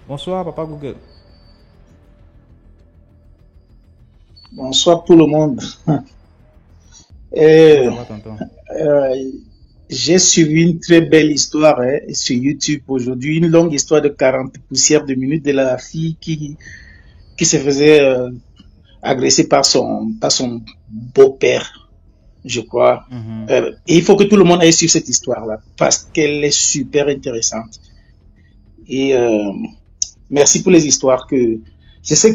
Bonsoir, papa Google. Bonsoir tout le monde. Comment Euh, ça va, tonton? euh, j'ai suivi une très belle histoire sur YouTube aujourd'hui, une longue histoire de 40 poussières de minutes de la fille qui se faisait agresser par son beau-père, je crois. Mhm. Et il faut que tout le monde aille suivre cette histoire-là parce qu'elle est super intéressante. Et merci pour les histoires que... J'espère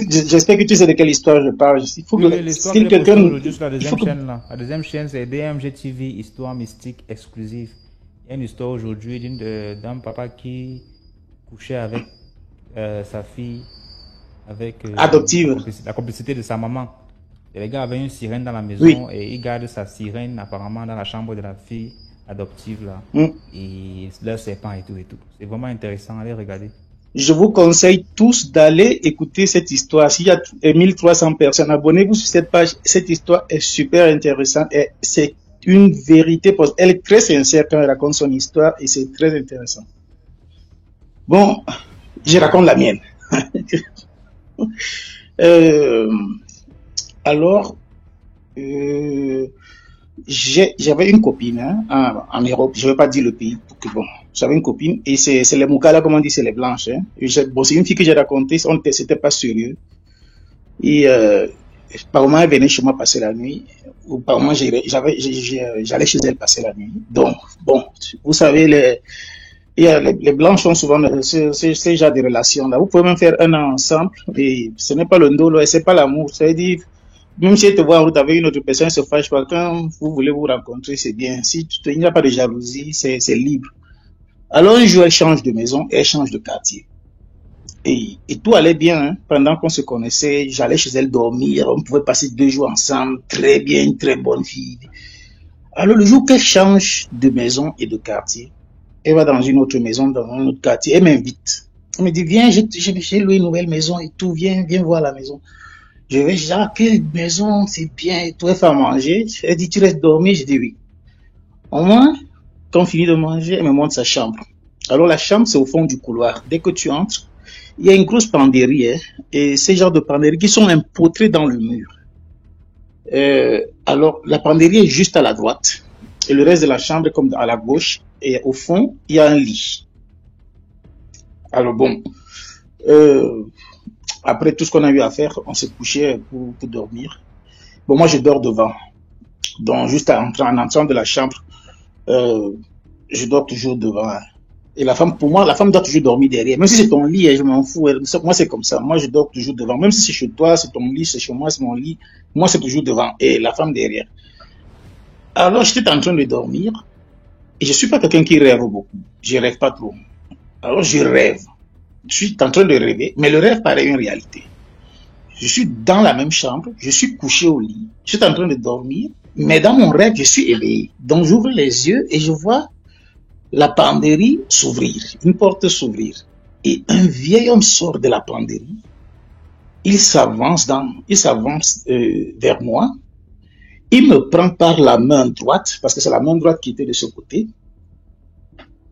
que tu sais de quelle histoire je parle. Il faut Oui, que oui, l'histoire que si j'ai postée quelqu'un... aujourd'hui sur la Il faut deuxième que chaîne, là. La deuxième chaîne, c'est DMG TV, Histoire mystique exclusive. Il y a une histoire aujourd'hui d'un papa qui couchait avec sa fille, avec adoptive. la complicité de sa maman. Et les gars avaient une sirène dans la Oui. maison et il garde sa sirène apparemment dans la chambre de la fille adoptive, là. Mm. Et leur serpent et tout et tout. C'est vraiment intéressant, allez regarder. Je vous conseille tous d'aller écouter cette histoire. S'il y a 1300 personnes, abonnez-vous sur cette page. Cette histoire est super intéressante et c'est une vérité. Elle est très sincère quand elle raconte son histoire et c'est très intéressant. Bon, je raconte la mienne. Euh, alors, euh, j'avais une copine en Europe, je ne vais pas dire le pays, pour que, bon, j'avais une copine et c'est les Moukala, comme on dit, c'est les blanches. Hein. Bon, c'est une fille que j'ai racontée, c'était pas sérieux. Et par moment, elle venait chez moi passer la nuit, ou par moment, j'allais chez elle passer la nuit. Donc, bon, vous savez, les blanches ont souvent ces genres de relations-là. Vous pouvez même faire un an ensemble et ce n'est pas le ndolo et c'est pas l'amour. C'est-à-dire, même si elle te voit en route avec une autre personne, elle se fâche pas. Quand vous voulez vous rencontrer, c'est bien. Si il n'y a pas de jalousie, c'est libre. Alors un jour, elle change de maison et elle change de quartier. Et tout allait bien. Hein. Pendant qu'on se connaissait, j'allais chez elle dormir. On pouvait passer 2 jours ensemble. Très bien, une très bonne fille. Alors le jour qu'elle change de maison et de quartier, elle va dans une autre maison, dans un autre quartier. Elle m'invite. Elle me dit, viens, j'ai loué une nouvelle maison et tout. Viens voir la maison. Je vais, genre, quelle maison, c'est bien et tout. Elle fait à manger. Elle dit, tu restes dormir? Je dis oui. Au moins, quand on finit de manger, elle me montre sa chambre. Alors la chambre, c'est au fond du couloir. Dès que tu entres, il y a une grosse penderie. Hein, et ces genres de penderies qui sont empotrés dans le mur. Alors, la penderie est juste à la droite. Et le reste de la chambre est comme à la gauche. Et au fond, il y a un lit. Alors bon, euh, après tout ce qu'on a eu à faire, on s'est couché pour dormir. Bon, moi, je dors devant. Donc, juste en entrant de la chambre, euh, je dors toujours devant. Et la femme, pour moi, la femme doit toujours dormir derrière. Même si c'est ton lit, je m'en fous. Moi, c'est comme ça. Moi, je dors toujours devant. Même si c'est chez toi, c'est ton lit, c'est chez moi, c'est mon lit. Moi, c'est toujours devant. Et la femme derrière. Alors, j'étais en train de dormir. Et je suis pas quelqu'un qui rêve beaucoup. Je rêve pas trop. Alors, je rêve. Je suis en train de rêver. Mais le rêve paraît une réalité. Je suis dans la même chambre. Je suis couché au lit. Je suis en train de dormir. Mais dans mon rêve, je suis éveillé. Donc, j'ouvre les yeux et je vois la penderie s'ouvrir, une porte s'ouvrir. Et un vieil homme sort de la penderie. Il s'avance vers moi. Il me prend par la main droite, parce que c'est la main droite qui était de ce côté.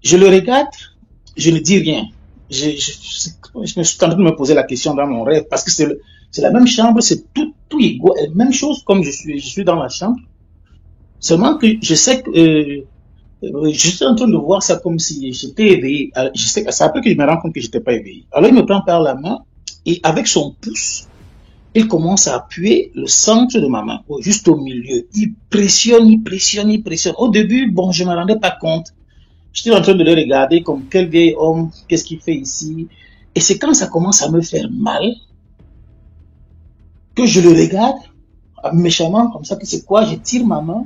Je le regarde, je ne dis rien. Je me suis en train de me poser la question dans mon rêve, parce que c'est la même chambre, c'est tout égaux, même chose comme je suis dans la chambre. Seulement que je sais que je suis en train de voir ça comme si j'étais éveillé. C'est après que je me rends compte que j'étais pas éveillé. Alors il me prend par la main et avec son pouce, il commence à appuyer le centre de ma main, juste au milieu. Il pressionne, il pressionne, il pressionne. Au début, bon, je me rendais pas compte. J'étais en train de le regarder comme quel vieil homme, qu'est-ce qu'il fait ici. Et c'est quand ça commence à me faire mal que je le regarde méchamment, comme ça, que c'est quoi? Je tire ma main.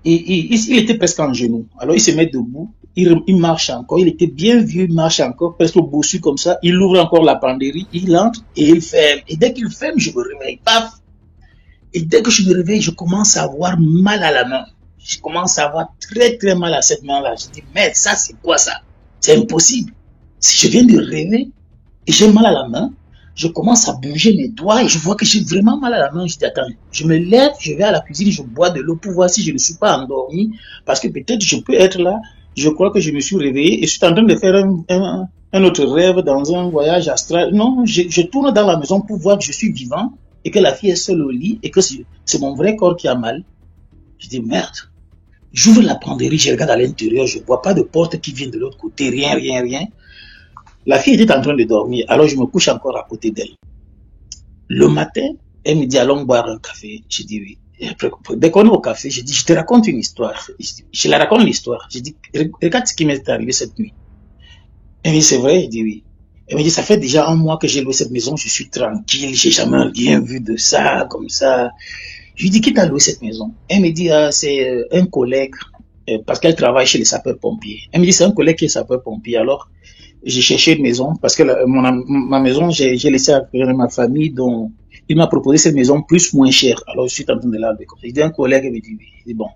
Et il était presque en genoux. Alors il se met debout, il marche encore, il était bien vieux, il marche encore, presque bossu comme ça, il ouvre encore la penderie, il entre et il ferme. Et dès qu'il ferme, je me réveille, paf. Et dès que je me réveille, je commence à avoir mal à la main. Je commence à avoir très très mal à cette main-là. Je dis, merde, ça c'est quoi ça? C'est impossible. Si je viens de rêver et j'ai mal à la main, je commence à bouger mes doigts et je vois que j'ai vraiment mal à la main. Je dis, attends, je me lève, je vais à la cuisine, je bois de l'eau pour voir si je ne suis pas endormi. Parce que peut-être je peux être là. Je crois que je me suis réveillé et je suis en train de faire un autre rêve dans un voyage astral. Non, je tourne dans la maison pour voir que je suis vivant et que la fille est seule au lit et que c'est mon vrai corps qui a mal. Je dis merde. J'ouvre la penderie, je regarde à l'intérieur, je vois pas de porte qui vient de l'autre côté, rien, rien, rien. La fille était en train de dormir, alors je me couche encore à côté d'elle. Le matin, elle me dit allons boire un café. Je dis oui. Dès qu'on est au café, je dis je te raconte une histoire. Je la raconte l'histoire. Je dis regarde ce qui m'est arrivé cette nuit. Elle me dit c'est vrai, je dis oui. Elle me dit ça fait déjà un mois que j'ai loué cette maison, je suis tranquille, j'ai jamais rien vu de ça, comme ça. Je lui dis qui t'a loué cette maison? Elle me dit c'est un collègue, parce qu'elle travaille chez les sapeurs-pompiers. Elle me dit c'est un collègue qui est sapeur-pompier. Alors j'ai cherché une maison parce que ma maison j'ai laissé à ma famille, donc il m'a proposé cette maison plus moins chère. Alors je suis en train de la découvrir. Je dis un collègue, il me dit oui. Je dis bon.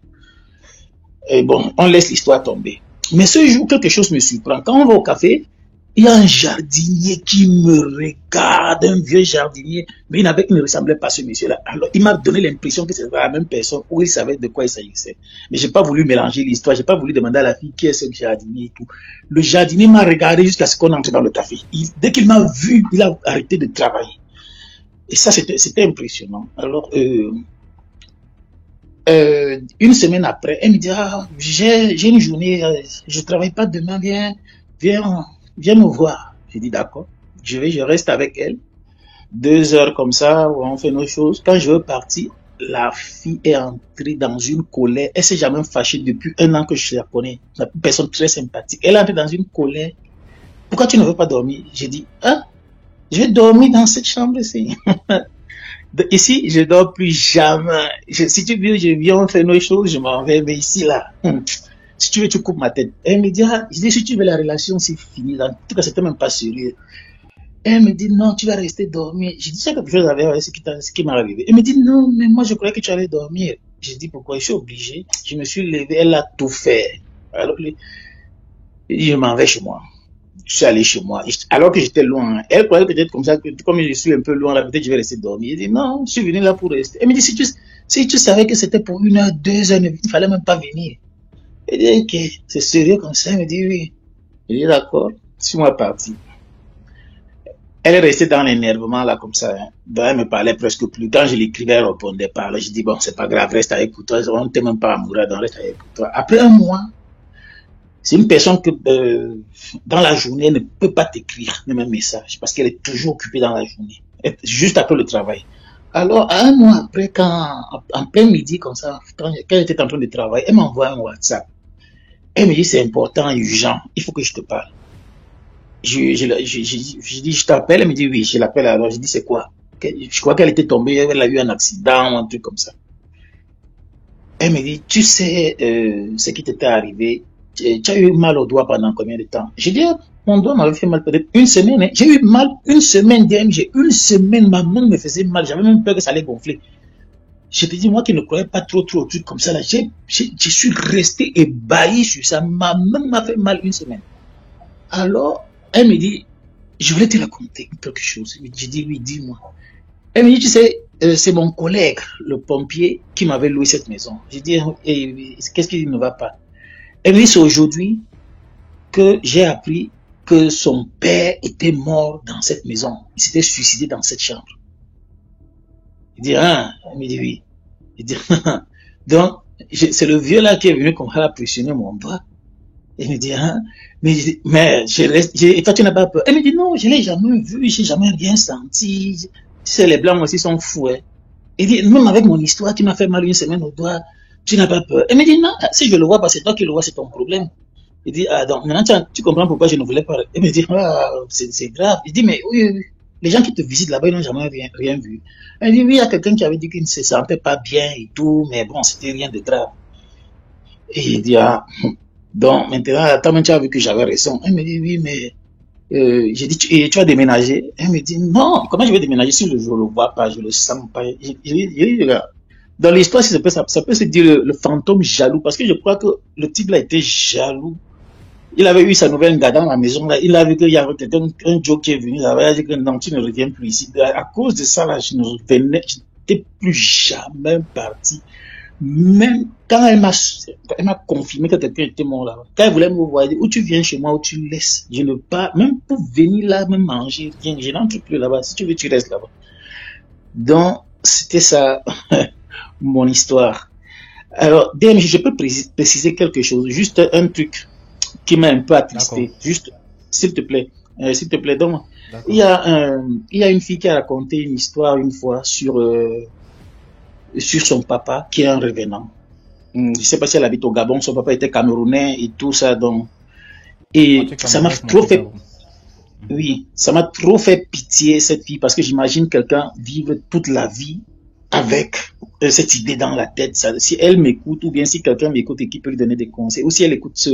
Et bon, on laisse l'histoire tomber. Mais ce jour, quelque chose me surprend. Quand on va au café, il y a un jardinier qui me regarde, un vieux jardinier, mais il ne ressemblait pas à ce monsieur-là. Alors, il m'a donné l'impression que c'était la même personne, où il savait de quoi il s'agissait. Mais j'ai pas voulu mélanger l'histoire, j'ai pas voulu demander à la fille qui est ce jardinier et tout. Le jardinier m'a regardé jusqu'à ce qu'on entre dans le café. Dès qu'il m'a vu, il a arrêté de travailler. Et ça, c'était impressionnant. Alors, une semaine après, elle me dit, j'ai une journée, je travaille pas demain, viens me voir. J'ai dit, d'accord. Je reste avec elle. 2 heures comme ça, où on fait nos choses. Quand je veux partir, la fille est entrée dans une colère. Elle s'est jamais fâchée depuis 1 an que je la connais. Une personne très sympathique. Elle est entrée dans une colère. Pourquoi tu ne veux pas dormir? J'ai dit, je vais dormir dans cette chambre-ci. Ici, je dors plus jamais. Si tu veux, je viens faire nos choses, je m'en vais, mais ici, là, si tu veux, tu coupes ma tête. Elle me dit, je dis, si tu veux la relation, c'est fini. En tout cas, c'était même pas sérieux. Elle me dit, non, tu vas rester dormir. J'ai dit, c'est quelque chose avec ce qui m'est arrivé. Elle me dit, non, mais moi, je croyais que tu allais dormir. J'ai dit, pourquoi? Je suis obligé. Je me suis levé, elle a tout fait. Alors, je m'en vais chez moi. Je suis allé chez moi, alors que j'étais loin. Elle croyait peut-être comme ça, que comme je suis un peu loin, là, peut-être je vais rester dormir. Je dis, non, je suis venu là pour rester. Elle me dit, si tu savais que c'était pour 1 heure, 2 heures, il ne fallait même pas venir. Elle dit, ok, c'est sérieux comme ça. Elle me dit, oui. Je dis, d'accord, suis-moi parti. Elle est restée dans l'énervement, là, comme ça. Donc, elle me parlait presque plus. Quand je l'écrivais, elle répondait pas. Alors, je dis, bon, c'est pas grave, reste avec toi. On ne t'aime même pas amoureux, donc reste avec toi. Après 1 mois, c'est une personne que dans la journée, elle ne peut pas t'écrire même un message parce qu'elle est toujours occupée dans la journée, juste après le travail. Alors, 1 mois après, en plein midi, comme ça, quand elle était en train de travailler, elle m'envoie un WhatsApp. Elle me dit, c'est important, urgent, il faut que je te parle. Je dis, je t'appelle, elle me dit, oui, je l'appelle. Alors, je dis, c'est quoi? Je crois qu'elle était tombée, elle a eu un accident ou un truc comme ça. Elle me dit, tu sais ce qui t'était arrivé? Tu as eu mal au doigt pendant combien de temps? J'ai dit, mon doigt m'avait fait mal peut-être 1 semaine. Hein. J'ai eu mal 1 semaine, j'ai 1 semaine, ma main me faisait mal. J'avais même peur que ça allait gonfler. Je te dis, moi qui ne croyais pas trop au truc comme ça, là, je suis resté ébahi sur ça. Ma main m'a fait mal 1 semaine. Alors, elle me dit, je voulais te raconter quelque chose. J'ai dit, oui, dis-moi. Elle me dit, tu sais, c'est mon collègue, le pompier, qui m'avait loué cette maison. J'ai dit, qu'est-ce qui ne va pas? Elle me dit, c'est aujourd'hui que j'ai appris que son père était mort dans cette maison. Il s'était suicidé dans cette chambre. Il dit, elle me dit, oui. Il dit, donc, c'est le vieux là qui est venu comme ça a pressionné mon doigt. Elle me dit, mais toi tu n'as pas peur. Elle me dit, non, je l'ai jamais vu, j'ai jamais rien senti. Tu sais, les blancs aussi sont fous, hein. Il dit, même avec mon histoire qui m'a fait mal 1 semaine au doigt, tu n'as pas peur. Elle me dit, non, si je le vois pas, c'est toi qui le vois, c'est ton problème. Il dit, donc, maintenant, tu comprends pourquoi je ne voulais pas. Elle me dit, c'est grave. Il dit, mais oui, les gens qui te visitent là-bas, ils n'ont jamais rien vu. Elle dit, oui, il y a quelqu'un qui avait dit qu'il ne se sentait pas bien et tout, mais bon, c'était rien de grave. Et il dit, donc, maintenant, toi-même, tu as vu que j'avais raison. Elle me dit, oui, mais, j'ai dit, tu vas déménager? Elle me dit, non, comment je vais déménager si je le vois pas, je le sens pas? Dans l'histoire, ça peut se dire le fantôme jaloux, parce que je crois que le type là était jaloux. Il avait eu sa nouvelle gars dans la maison, là. Il a vu qu'il y avait un Joe qui est venu là-bas. Il a dit que non, tu ne reviens plus ici. À cause de ça, là, je n'étais plus jamais parti. Même quand elle m'a confirmé que quelqu'un était mort là-bas. Quand elle voulait me voir, elle dit, ou tu viens chez moi ou tu laisses. Je ne veux pas, même pour venir là, me manger, rien, je n'entre plus là-bas. Si tu veux, tu restes là-bas. Donc, c'était ça, mon histoire. Alors, DMJ, je peux préciser quelque chose, juste un truc qui m'a un peu attristé. Juste, s'il te plaît. S'il te plaît, donc, il y a une fille qui a raconté une histoire une fois sur son papa qui est un revenant. Je sais pas si elle habite au Gabon, son papa était camerounais et tout ça, donc. Et ça m'a trop fait, oui, ça m'a trop fait pitié, cette fille, parce que j'imagine quelqu'un vivre toute la vie avec cette idée dans la tête. Ça, si elle m'écoute, ou bien si quelqu'un m'écoute et qui peut lui donner des conseils, ou si elle écoute ce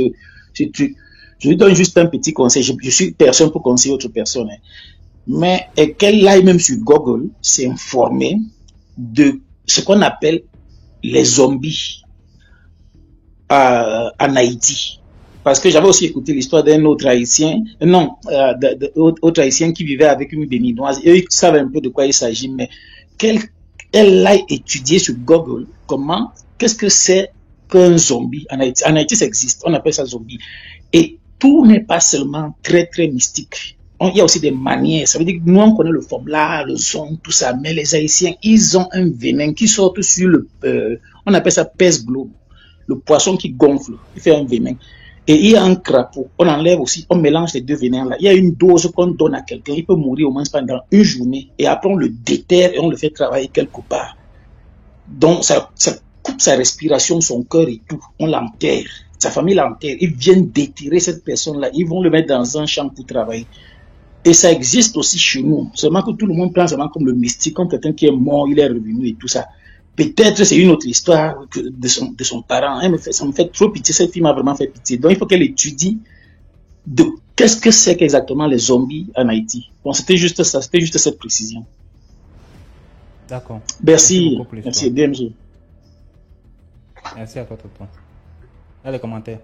truc, je lui donne juste un petit conseil. Je suis personne pour conseiller autre personne, hein. Mais qu'elle aille même sur Google s'informer de ce qu'on appelle les zombies en Haïti. Parce que j'avais aussi écouté l'histoire d'un autre haïtien, autre haïtien qui vivait avec une béninoise. Et eux, ils savent un peu de quoi il s'agit, mais elle a étudié sur Google qu'est-ce que c'est qu'un zombie en Haïti. En Haïti, ça existe, on appelle ça zombie. Et tout n'est pas seulement très, très mystique. Il y a aussi des manières. Ça veut dire que nous, on connaît le formula, le son, tout ça, mais les Haïtiens, ils ont un venin qui sort sur on appelle ça pèse-globe. Le poisson qui gonfle, il fait un venin. Et il y a un crapaud, on enlève aussi, on mélange les deux venins-là. Il y a une dose qu'on donne à quelqu'un, il peut mourir au moins pendant une journée. Et après, on le déterre et on le fait travailler quelque part. Donc, ça coupe sa respiration, son cœur et tout. On l'enterre. Sa famille l'enterre. Ils viennent déterrer cette personne-là. Ils vont le mettre dans un champ pour travailler. Et ça existe aussi chez nous. Seulement que tout le monde pense seulement comme le mystique, comme quelqu'un qui est mort, il est revenu et tout ça. Peut-être c'est une autre histoire de son parent. Ça me fait trop pitié. Cette fille m'a vraiment fait pitié. Donc il faut qu'elle étudie de qu'est-ce que c'est qu'exactement les zombies en Haïti. Bon, c'était juste ça, c'était juste cette précision. D'accord. Merci DMG. Merci à toi, Tonton. Dans les commentaires.